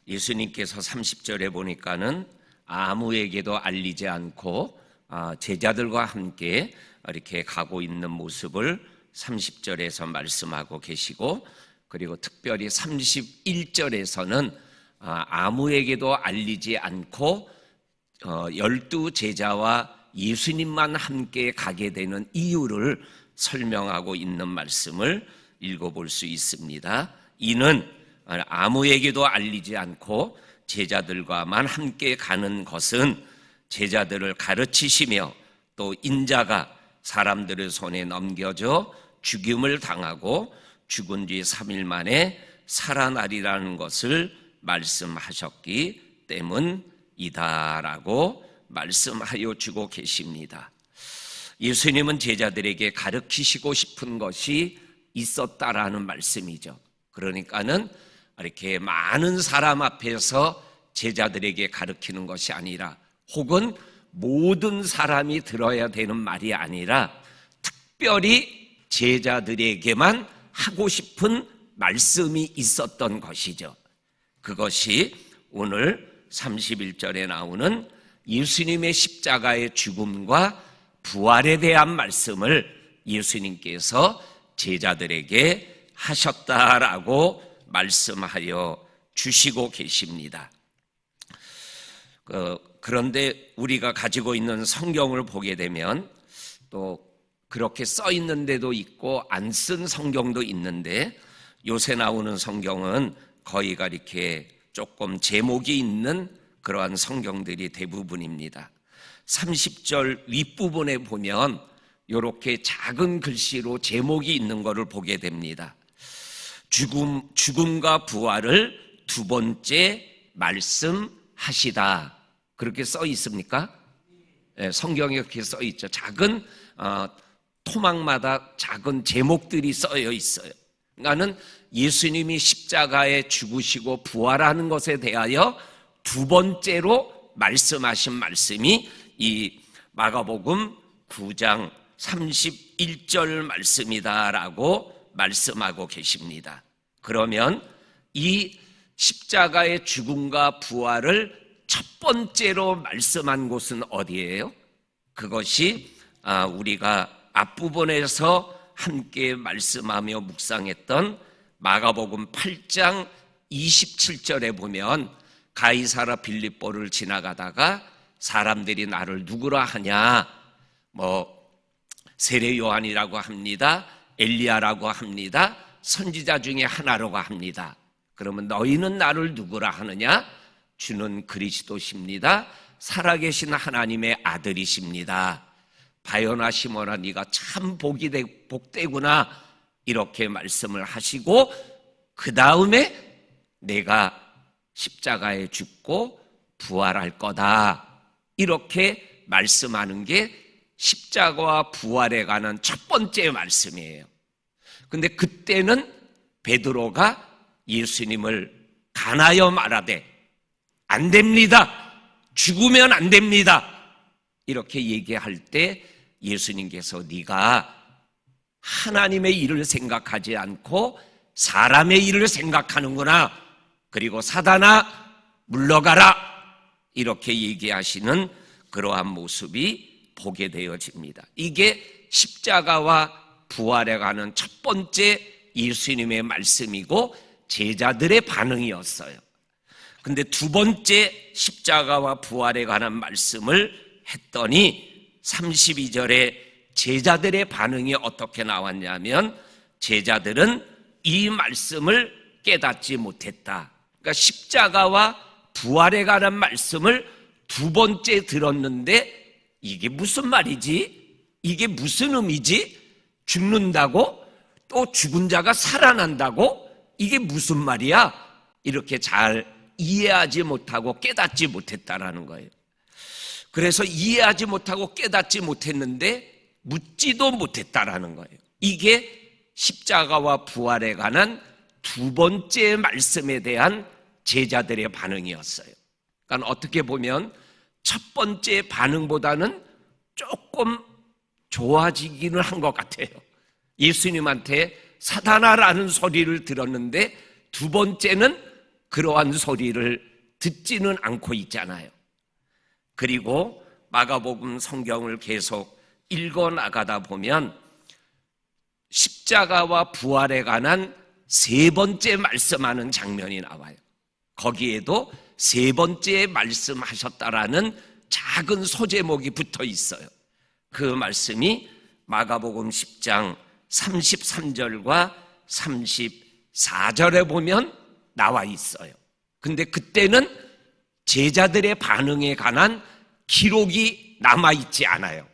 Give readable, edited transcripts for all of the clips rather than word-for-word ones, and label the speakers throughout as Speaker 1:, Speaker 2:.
Speaker 1: 예수님께서 30절에 보니까는 아무에게도 알리지 않고 제자들과 함께 이렇게 가고 있는 모습을 30절에서 말씀하고 계시고, 그리고 특별히 31절에서는 아무에게도 알리지 않고 12 제자와 예수님만 함께 가게 되는 이유를 설명하고 있는 말씀을 읽어볼 수 있습니다. 이는 아무에게도 알리지 않고 제자들과만 함께 가는 것은 제자들을 가르치시며 또 인자가 사람들의 손에 넘겨져 죽임을 당하고 죽은 뒤 3일 만에 살아나리라는 것을 말씀하셨기 때문이다라고 말씀하여 주고 계십니다. 예수님은 제자들에게 가르치시고 싶은 것이 있었다라는 말씀이죠. 그러니까는 이렇게 많은 사람 앞에서 제자들에게 가르치는 것이 아니라, 혹은 모든 사람이 들어야 되는 말이 아니라 특별히 제자들에게만 하고 싶은 말씀이 있었던 것이죠. 그것이 오늘 31절에 나오는 예수님의 십자가의 죽음과 부활에 대한 말씀을 예수님께서 제자들에게 하셨다라고 말씀하여 주시고 계십니다. 그런데 우리가 가지고 있는 성경을 보게 되면 또 그렇게 써 있는 데도 있고 안 쓴 성경도 있는데, 요새 나오는 성경은 거의가 이렇게 조금 제목이 있는 그러한 성경들이 대부분입니다. 30절 윗부분에 보면 이렇게 작은 글씨로 제목이 있는 것을 보게 됩니다. 죽음과 부활을 두 번째 말씀하시다. 그렇게 써 있습니까? 네, 성경에 그렇게 써 있죠. 작은 토막마다 작은 제목들이 써여 있어요. 그러니까는 예수님이 십자가에 죽으시고 부활하는 것에 대하여 두 번째로 말씀하신 말씀이 이 마가복음 9장 31절 말씀이다라고 말씀하고 계십니다. 그러면 이 십자가의 죽음과 부활을 첫 번째로 말씀한 곳은 어디예요? 그것이 우리가 앞부분에서 함께 말씀하며 묵상했던 마가복음 8장 27절에 보면, 가이사라 빌립보를 지나가다가 사람들이 나를 누구라 하냐, 세례 요한이라고 합니다, 엘리야라고 합니다, 선지자 중에 하나라고 합니다. 그러면 너희는 나를 누구라 하느냐? 주는 그리스도십니다, 살아계신 하나님의 아들이십니다. 바요나 시몬아, 네가 참 복되구나, 이렇게 말씀을 하시고, 그 다음에 내가 십자가에 죽고 부활할 거다, 이렇게 말씀하는 게 십자가와 부활에 관한 첫 번째 말씀이에요. 근데 그때는 베드로가 예수님을 간하여 말하되 안 됩니다, 죽으면 안 됩니다, 이렇게 얘기할 때 예수님께서 네가 하나님의 일을 생각하지 않고 사람의 일을 생각하는구나, 그리고 사단아 물러가라, 이렇게 얘기하시는 그러한 모습이 보게 되어집니다. 이게 십자가와 부활에 관한 첫 번째 예수님의 말씀이고 제자들의 반응이었어요. 근데 두 번째 십자가와 부활에 관한 말씀을 했더니 32절에 제자들의 반응이 어떻게 나왔냐면, 제자들은 이 말씀을 깨닫지 못했다. 그러니까 십자가와 부활에 관한 말씀을 두 번째 들었는데 이게 무슨 말이지? 이게 무슨 의미지? 죽는다고? 또 죽은 자가 살아난다고? 이게 무슨 말이야? 이렇게 잘 이해하지 못하고 깨닫지 못했다라는 거예요. 그래서 이해하지 못하고 깨닫지 못했는데 묻지도 못했다라는 거예요. 이게 십자가와 부활에 관한 두 번째 말씀에 대한 제자들의 반응이었어요. 그러니까 어떻게 보면 첫 번째 반응보다는 조금 좋아지기는 한 것 같아요. 예수님한테 사단아라는 소리를 들었는데 두 번째는 그러한 소리를 듣지는 않고 있잖아요. 그리고 마가복음 성경을 계속 읽어 나가다 보면 십자가와 부활에 관한 세 번째 말씀하는 장면이 나와요. 거기에도 세 번째 말씀하셨다라는 작은 소제목이 붙어 있어요. 그 말씀이 마가복음 10장 33절과 34절에 보면 나와 있어요. 근데 그때는 제자들의 반응에 관한 기록이 남아있지 않아요.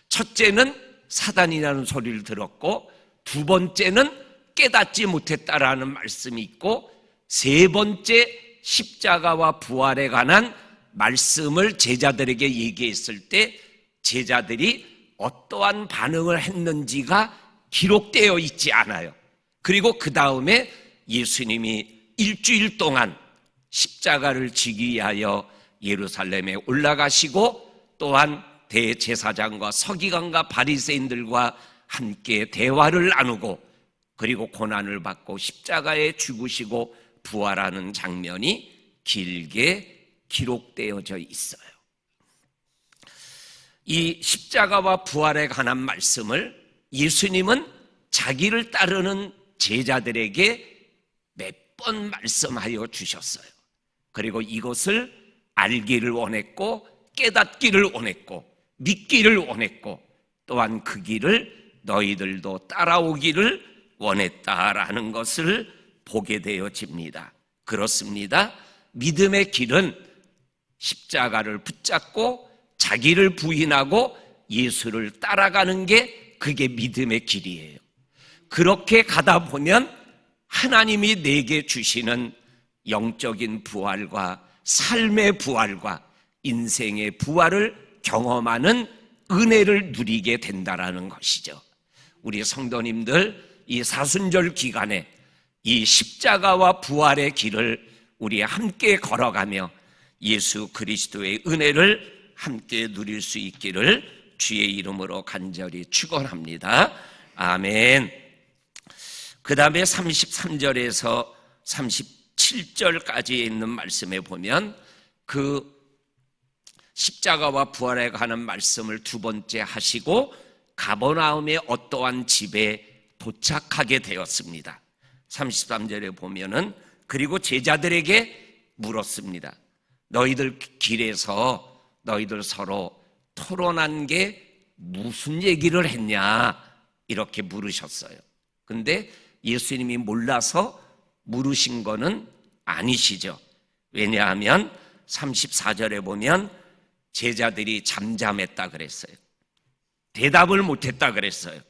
Speaker 1: 첫째는 사단이라는 소리를 들었고, 두 번째는 깨닫지 못했다라는 말씀이 있고, 세 번째 십자가와 부활에 관한 말씀을 제자들에게 얘기했을 때 제자들이 어떠한 반응을 했는지가 기록되어 있지 않아요. 그리고 그 다음에 예수님이 일주일 동안 십자가를 지기 위하여 예루살렘에 올라가시고, 또한 대제사장과 서기관과 바리새인들과 함께 대화를 나누고, 그리고 고난을 받고 십자가에 죽으시고 부활하는 장면이 길게 기록되어져 있어요. 이 십자가와 부활에 관한 말씀을 예수님은 자기를 따르는 제자들에게 몇 번 말씀하여 주셨어요. 그리고 이것을 알기를 원했고, 깨닫기를 원했고, 믿기를 원했고, 또한 그 길을 너희들도 따라오기를 원했다라는 것을 보게 되어집니다. 그렇습니다. 믿음의 길은 십자가를 붙잡고 자기를 부인하고 예수를 따라가는 게 그게 믿음의 길이에요. 그렇게 가다 보면 하나님이 내게 주시는 영적인 부활과 삶의 부활과 인생의 부활을 경험하는 은혜를 누리게 된다라는 것이죠. 우리 성도님들, 이 사순절 기간에 이 십자가와 부활의 길을 우리 함께 걸어가며 예수 그리스도의 은혜를 함께 누릴 수 있기를 주의 이름으로 간절히 축원합니다. 아멘. 그 다음에 33절에서 37절까지 있는 말씀에 보면 그 십자가와 부활에 관한 말씀을 두 번째 하시고 가버나움의 어떠한 집에 도착하게 되었습니다. 33절에 보면은 그리고 제자들에게 물었습니다. 너희들 길에서 너희들 서로 토론한 게 무슨 얘기를 했냐, 이렇게 물으셨어요. 근데 예수님이 몰라서 물으신 거는 아니시죠. 왜냐하면 34절에 보면 제자들이 잠잠했다 그랬어요. 대답을 못했다 그랬어요.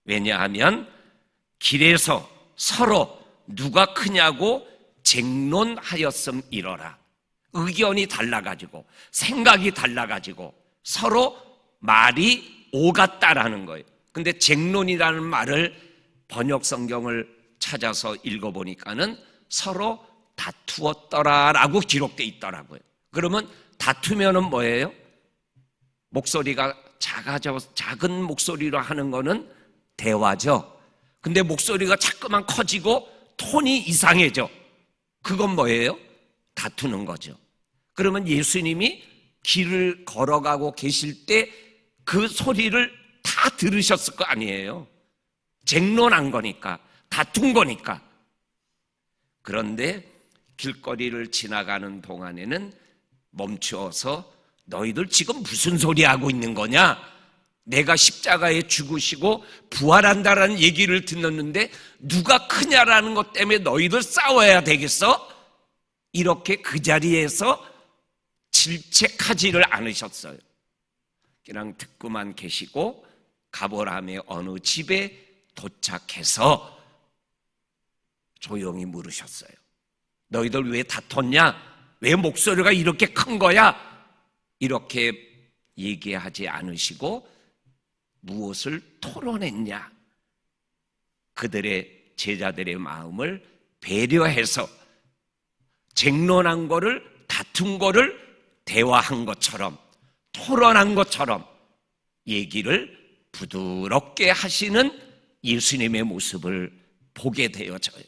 Speaker 1: 왜냐하면 길에서 서로 누가 크냐고 쟁론하였음이러라. 의견이 달라가지고 생각이 달라가지고 서로 말이 오갔다라는 거예요. 근데 쟁론이라는 말을 번역 성경을 찾아서 읽어보니까는 서로 다투었더라라고 기록되어 있더라고요. 그러면 다투면은 뭐예요? 목소리가 작은 목소리로 하는 거는 대화죠. 근데 목소리가 자꾸만 커지고 톤이 이상해져. 그건 뭐예요? 다투는 거죠. 그러면 예수님이 길을 걸어가고 계실 때 그 소리를 다 들으셨을 거 아니에요. 쟁론한 거니까, 다툰 거니까. 그런데 길거리를 지나가는 동안에는 멈추어서 너희들 지금 무슨 소리 하고 있는 거냐? 내가 십자가에 죽으시고 부활한다라는 얘기를 듣는데 누가 크냐라는 것 때문에 너희들 싸워야 되겠어? 이렇게 그 자리에서 질책하지를 않으셨어요. 그냥 듣고만 계시고 가버나움의 어느 집에 도착해서 조용히 물으셨어요. 너희들 왜 다퉜냐? 왜 목소리가 이렇게 큰 거야? 이렇게 얘기하지 않으시고 무엇을 토론했냐? 그들의 제자들의 마음을 배려해서 쟁론한 거를, 다툰 거를 대화한 것처럼, 토론한 것처럼 얘기를 부드럽게 하시는 예수님의 모습을 보게 되어져요.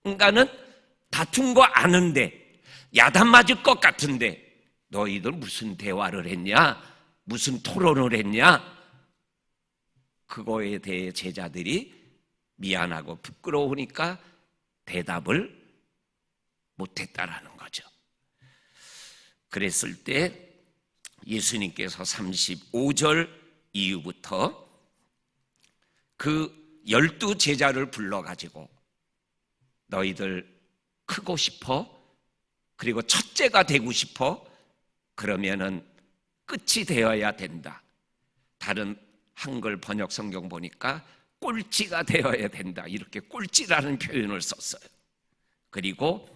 Speaker 1: 그러니까는 다툰 거 아는데, 야단 맞을 것 같은데 너희들 무슨 대화를 했냐? 무슨 토론을 했냐? 그거에 대해 제자들이 미안하고 부끄러우니까 대답을 못했다라는 거죠. 그랬을 때 예수님께서 35절 이후부터 그 12 제자를 불러가지고 너희들 크고 싶어? 그리고 첫째가 되고 싶어? 그러면은 끝이 되어야 된다. 다른 한글 번역 성경 보니까 꼴찌가 되어야 된다. 이렇게 꼴찌라는 표현을 썼어요. 그리고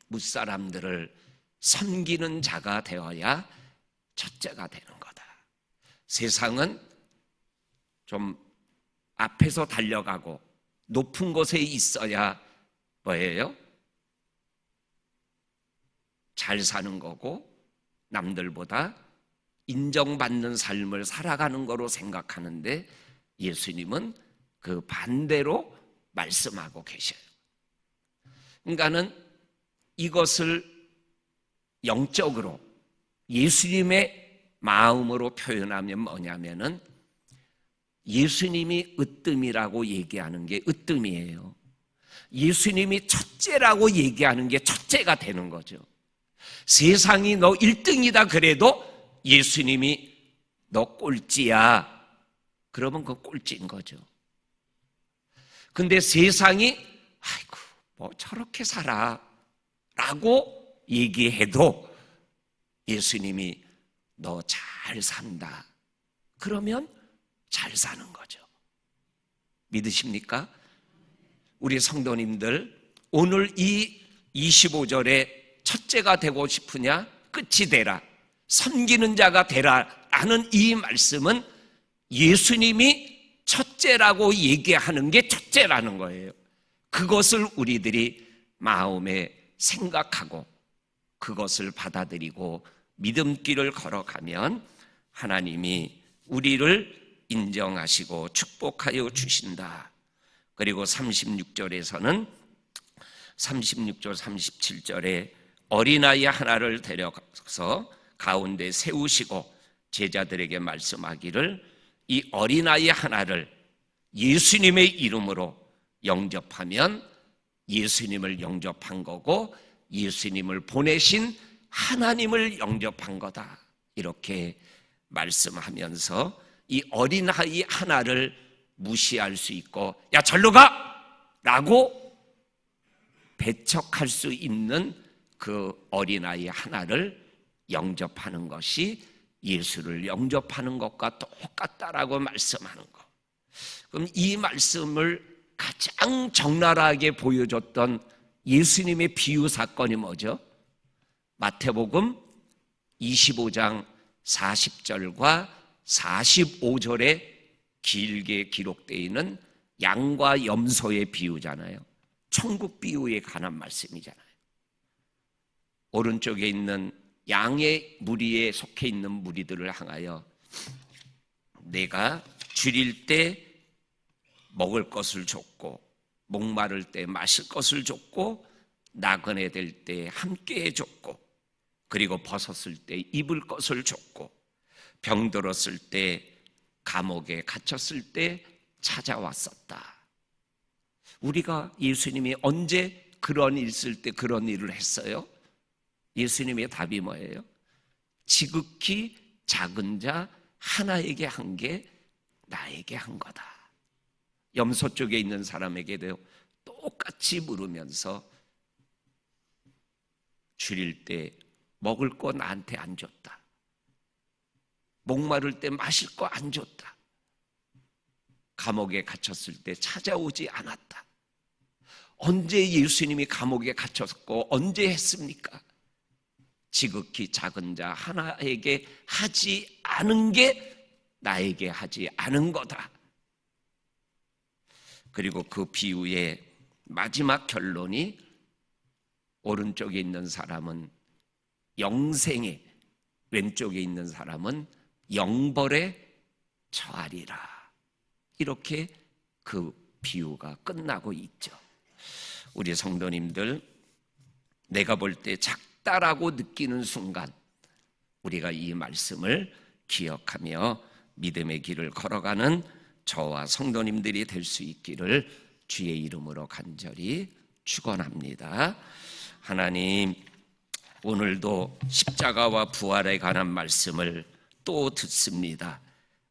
Speaker 1: 무사람들을 섬기는 자가 되어야 첫째가 되는 거다. 세상은 좀 앞에서 달려가고 높은 곳에 있어야 뭐예요? 잘 사는 거고 남들보다 인정받는 삶을 살아가는 거로 생각하는데 예수님은 그 반대로 말씀하고 계셔요. 그러니까는 이것을 영적으로 예수님의 마음으로 표현하면 뭐냐면은 예수님이 으뜸이라고 얘기하는 게 으뜸이에요. 예수님이 첫째라고 얘기하는 게 첫째가 되는 거죠. 세상이 너 1등이다 그래도 예수님이 너 꼴찌야. 그러면 그 꼴찌인 거죠. 근데 세상이 아이고 뭐 저렇게 살아 라고 얘기해도 예수님이 너 잘 산다. 그러면 잘 사는 거죠. 믿으십니까? 우리 성도님들 오늘 이 25절에 첫째가 되고 싶으냐? 끝이 되라. 섬기는 자가 되라 라는 이 말씀은 예수님이 첫째라고 얘기하는 게 첫째라는 거예요. 그것을 우리들이 마음에 생각하고 그것을 받아들이고 믿음길을 걸어가면 하나님이 우리를 인정하시고 축복하여 주신다. 그리고 36절에서는 36절 37절에 어린아이 하나를 데려가서 가운데 세우시고 제자들에게 말씀하기를 이 어린아이 하나를 예수님의 이름으로 영접하면 예수님을 영접한 거고 예수님을 보내신 하나님을 영접한 거다. 이렇게 말씀하면서 이 어린아이 하나를 무시할 수 있고 야 절로 가! 라고 배척할 수 있는 그 어린아이 하나를 영접하는 것이 예수를 영접하는 것과 똑같다라고 말씀하는 것. 그럼 이 말씀을 가장 적나라하게 보여줬던 예수님의 비유 사건이 뭐죠? 마태복음 25장 40절과 45절에 길게 기록되어 있는 양과 염소의 비유잖아요. 천국 비유에 관한 말씀이잖아요. 오른쪽에 있는 양의 무리에 속해 있는 무리들을 향하여 내가 줄일 때 먹을 것을 줬고 목마를 때 마실 것을 줬고 나그네 될 때 함께 해줬고 그리고 벗었을 때 입을 것을 줬고 병들었을 때 감옥에 갇혔을 때 찾아왔었다. 우리가 예수님이 언제 그런 일 있을 때 그런 일을 했어요? 예수님의 답이 뭐예요? 지극히 작은 자 하나에게 한 게 나에게 한 거다. 염소 쪽에 있는 사람에게도 똑같이 물으면서 줄일 때 먹을 거 나한테 안 줬다. 목마를 때 마실 거 안 줬다. 감옥에 갇혔을 때 찾아오지 않았다. 언제 예수님이 감옥에 갇혔고 언제 했습니까? 지극히 작은 자 하나에게 하지 않은 게 나에게 하지 않은 거다. 그리고 그 비유의 마지막 결론이 오른쪽에 있는 사람은 영생에, 왼쪽에 있는 사람은 영벌에 처하리라. 이렇게 그 비유가 끝나고 있죠. 우리 성도님들 내가 볼 때 작다라고 느끼는 순간 우리가 이 말씀을 기억하며 믿음의 길을 걸어가는 저와 성도님들이 될 수 있기를 주의 이름으로 간절히 축원합니다. 하나님, 오늘도 십자가와 부활에 관한 말씀을 또 듣습니다.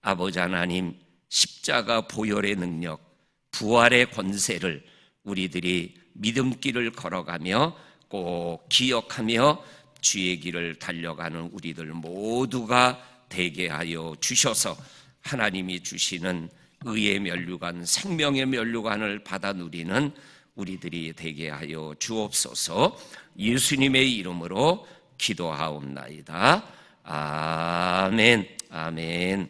Speaker 1: 아버지 하나님, 십자가 보혈의 능력, 부활의 권세를 우리들이 믿음길을 걸어가며 꼭 기억하며 주의 길을 달려가는 우리들 모두가 되게 하여 주셔서 하나님이 주시는 의의 면류관, 생명의 면류관을 받아 누리는 우리들이 되게 하여 주옵소서. 예수님의 이름으로 기도하옵나이다. 아멘. 아멘.